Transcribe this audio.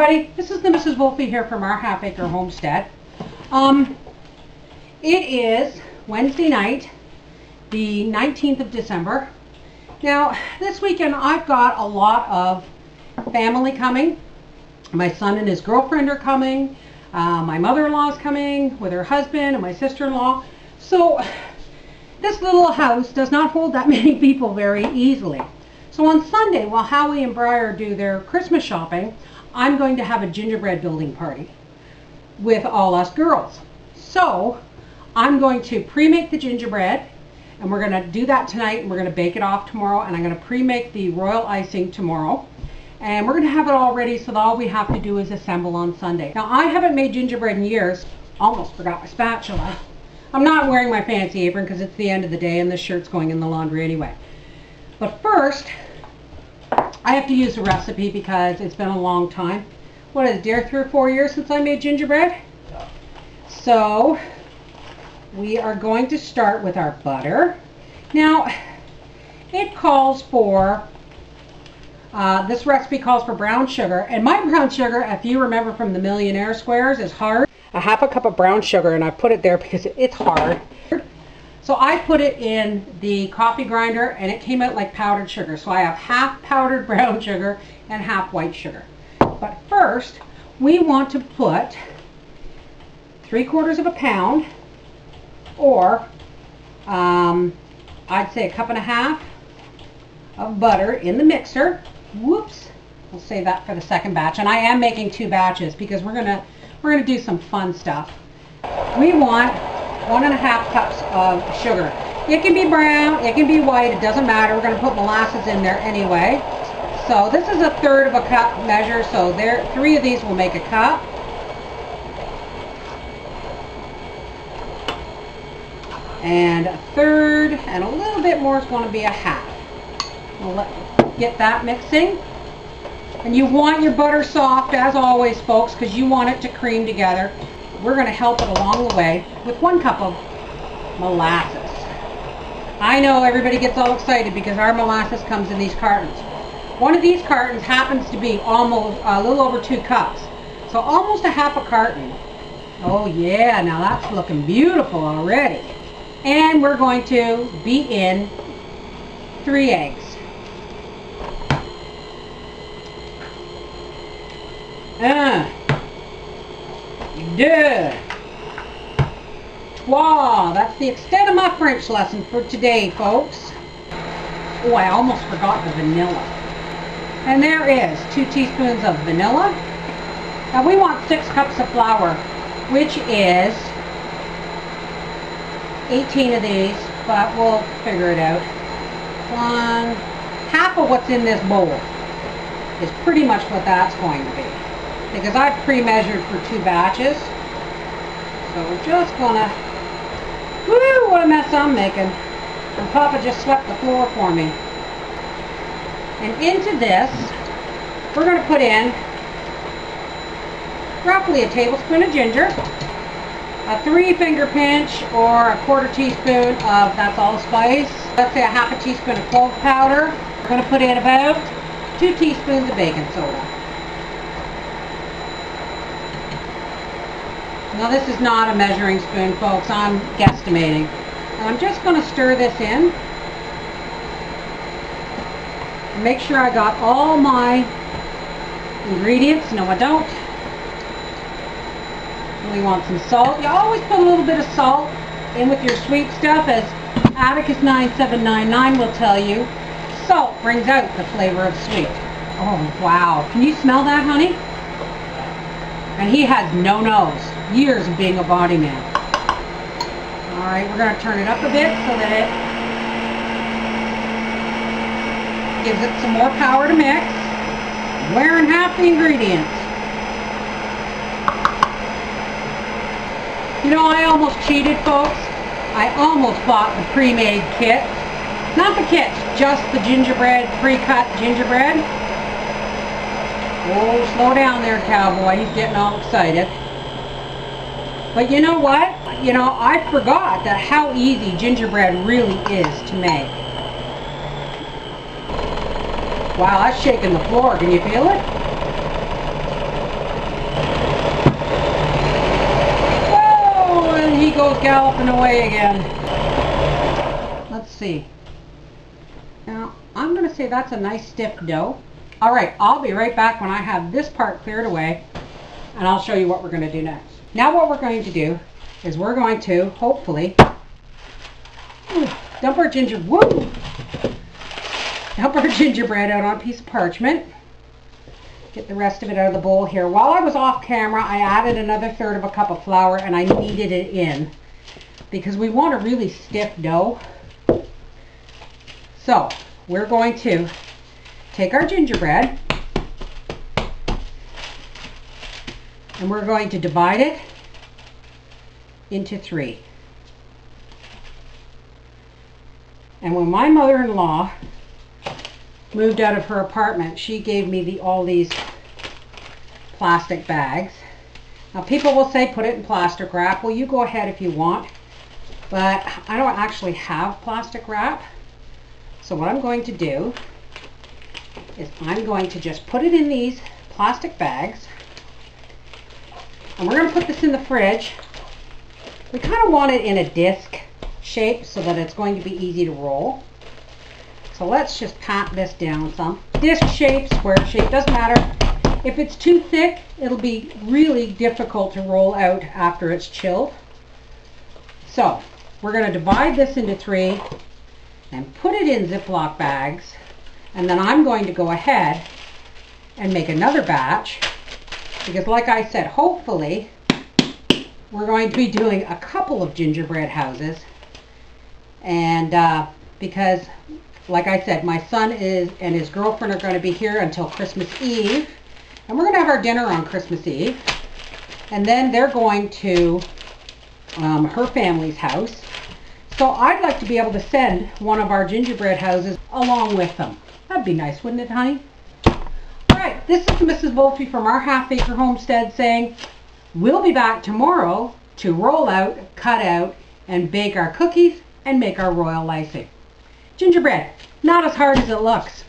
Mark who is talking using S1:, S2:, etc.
S1: everybody, this is the Mrs. Wolfie here from our Half Acre Homestead. It is Wednesday night, the 19th of December. Now, this weekend I've got a lot of family coming. My son and his girlfriend are coming. My mother-in-law is coming with her husband and my sister-in-law. So this little house does not hold that many people very easily. So on Sunday, while Howie and Briar do their Christmas shopping, I'm going to have a gingerbread building party with all us girls. So I'm going to pre-make the gingerbread, and we're going to do that tonight, and we're going to bake it off tomorrow, and I'm going to pre-make the royal icing tomorrow. And we're going to have it all ready so that all we have to do is assemble on Sunday. Now, I haven't made gingerbread in years. Almost forgot my spatula. I'm not wearing my fancy apron because it's the end of the day and this shirt's going in the laundry anyway. But first, I have to use a recipe because it's been a long time. What is it, dear, 3 or 4 years since I made gingerbread? So, we are going to start with our butter. Now, it calls for, this recipe calls for brown sugar. And my brown sugar, if you remember from the Millionaire Squares, is hard. A half a cup of brown sugar, and I put it there because it's hard. So I put it in the coffee grinder and it came out like powdered sugar. So I have half powdered brown sugar and half white sugar. But first, we want to put 3/4 pound, or I'd say 1.5 cups of butter in the mixer. Whoops, we'll save that for the second batch. And I am making 2 batches because we're gonna do some fun stuff. We want 1.5 cups of sugar. It can be brown, it can be white, it doesn't matter. We're going to put molasses in there anyway. So this is 1/3 of a cup measure, so 3 of these will make a cup. And 1/3, and a little bit more is going to be 1/2. We'll get that mixing. And you want your butter soft, as always, folks, because you want it to cream together. We're going to help it along the way with 1 cup of molasses. I know everybody gets all excited because our molasses comes in these cartons. One of these cartons happens to be almost a little over 2 cups. So almost 1/2 carton. Oh yeah, now that's looking beautiful already. And we're going to beat in 3 eggs. Deux, trois. That's the extent of my French lesson for today, folks. Oh, I almost forgot the vanilla. And there is 2 teaspoons of vanilla. Now we want 6 cups of flour, which is 18 of these, but we'll figure it out. 1/2 of what's in this bowl is pretty much what that's going to be, because I've pre-measured for 2 batches. So we're just gonna, woo, what a mess I'm making. And Papa just swept the floor for me. And into this, we're gonna put in roughly a tablespoon of ginger, a 3-finger pinch or a 1/4 teaspoon of that's allspice, let's say a 1/2 teaspoon of clove powder. We're gonna put in about 2 teaspoons of baking soda. Now this is not a measuring spoon, folks, I'm guesstimating. And I'm just going to stir this in. And make sure I got all my ingredients. No, I don't. We want some salt. You always put a little bit of salt in with your sweet stuff, as Atticus 9799 will tell you. Salt brings out the flavor of sweet. Oh, wow. Can you smell that, honey? And he has no nose. Years of being a body man. Alright, we're going to turn it up a bit so that it gives it some more power to mix. I'm wearing half the ingredients. You know, I almost cheated, folks. I almost bought the pre-made kit. Not the kit, just the gingerbread, pre-cut gingerbread. Oh, slow down there, cowboy. He's getting all excited. But you know what? You know, I forgot that how easy gingerbread really is to make. Wow, that's shaking the floor. Can you feel it? he goes galloping away again. Let's see. Now, I'm going to say that's a nice stiff dough. All right, I'll be right back when I have this part cleared away, and I'll show you what we're going to do next. Now what we're going to do is we're going to, hopefully, dump our gingerbread out on a piece of parchment. Get the rest of it out of the bowl here. While I was off camera, I added another third of a cup of flour and I kneaded it in because we want a really stiff dough. So we're going to take our gingerbread and we're going to divide it into 3. And when my mother-in-law moved out of her apartment, she gave me all these plastic bags. Now people will say put it in plastic wrap. Well, you go ahead if you want, but I don't actually have plastic wrap. So what I'm going to do is I'm going to just put it in these plastic bags, and we're going to put this in the fridge. We kind of want it in a disc shape so that it's going to be easy to roll. So let's just pat this down some. Disc shape, square shape, doesn't matter. If it's too thick, it'll be really difficult to roll out after it's chilled. So we're going to divide this into 3 and put it in Ziploc bags. And then I'm going to go ahead and make another batch because, like I said, hopefully we're going to be doing a couple of gingerbread houses. And because, like I said, my son and his girlfriend are going to be here until Christmas Eve. And we're going to have our dinner on Christmas Eve. And then they're going to her family's house. So I'd like to be able to send one of our gingerbread houses along with them. That'd be nice, wouldn't it, honey? Alright, this is Mrs. Volpe from our Half Acre Homestead saying we'll be back tomorrow to roll out, cut out, and bake our cookies and make our royal icing. Gingerbread, not as hard as it looks.